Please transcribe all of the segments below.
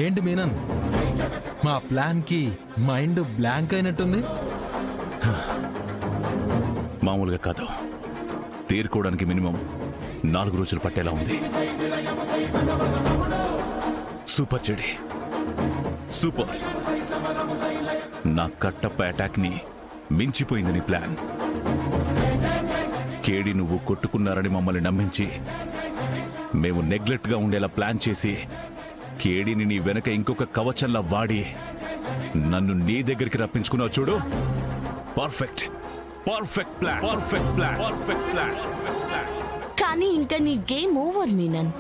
ఏంటి మీనన్, మా ప్లాన్ కి మైండ్ బ్లాంక్ అయినట్టుంది. మామూలుగా కాదు, తేరుకోవడానికి మినిమం 4 రోజులు పట్టేలా ఉంది. సూపర్ చెడి, సూపర్. నా కట్టప్ప అటాక్ ని మించిపోయింది నీ ప్లాన్. కేడి నువ్వు కొట్టుకున్నారని మమ్మల్ని నమ్మించి మేము నెగ్లెక్ట్ గా ఉండేలా ప్లాన్ చేసి కేడిని నీ వెనక ఇంకొక కవచంలా వాడి నన్ను నీ దగ్గరికి రప్పించుకున్నావు చూడు. Perfect perfect plan, perfect plan, perfect plan. కానీ ఇంకా నీ గేమ్ ఓవర్ మీనన్.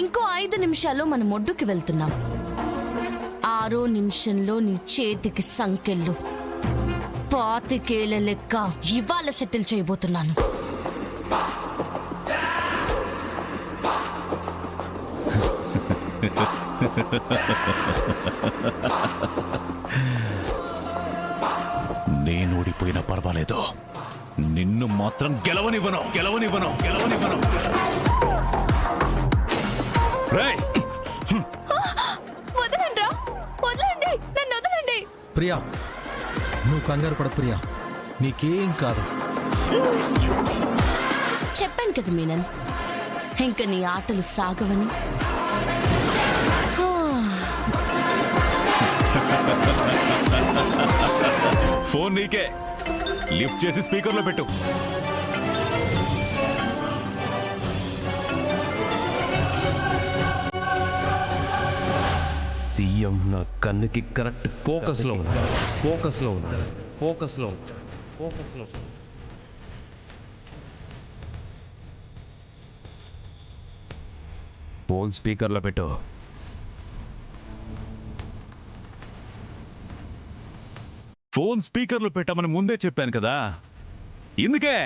ఇంకో 5 నిమిషాల్లో మనం ఒడ్డుకి వెళ్తున్నాం. 6వ నిమిషంలో నీ చేతికి సంకెళ్ళు 25 లెక్క ఇవాళ సెటిల్ చేయబోతున్నాను. నేను ఓడిపోయినా పర్వాలేదు, నిన్ను మాత్రం గెలవనివ్వను, గెలవనివ్వను, గెలవనివ్వను. ప్రియా, నువ్వు కంగారు పడ ప్రియా, నీకేం కాదు. చెప్పాను కదా మీనన్, ఇంక నీ ఆటలు సాగవని. ఫోన్ నీకే, లిఫ్ట్ చేసి స్పీకర్లో పెట్టు. సీఎం నా కన్నుకి కరెక్ట్ ఫోకస్లో ఉన్నాడు, ఫోకస్లో ఉన్నాడు, ఫోకస్లో ఉన్నాడు, ఫోకస్లో. ఫోన్ స్పీకర్లో పెట్టు. ఫోన్ స్పీకర్లో పెట్టమని ముందే చెప్పాను కదా, ఇందుకే.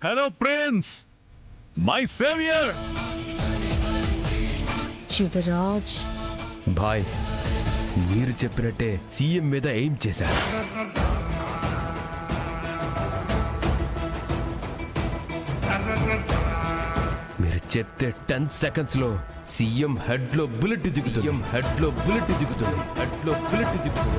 Hello prince, my saviour. Yuvraj భాయ్, మీరు చెప్పినట్టే సీఎం మీద ఎయిమ్ చేశారు. మీరు చెప్తే 10 సెకండ్స్ లో సీఎం హెడ్ లో బుల్లెట్ దిగుతుంది, హెడ్ లో బుల్లెట్ దిగుతుంది, హెడ్ లో బుల్లెట్ దిగుతుంది.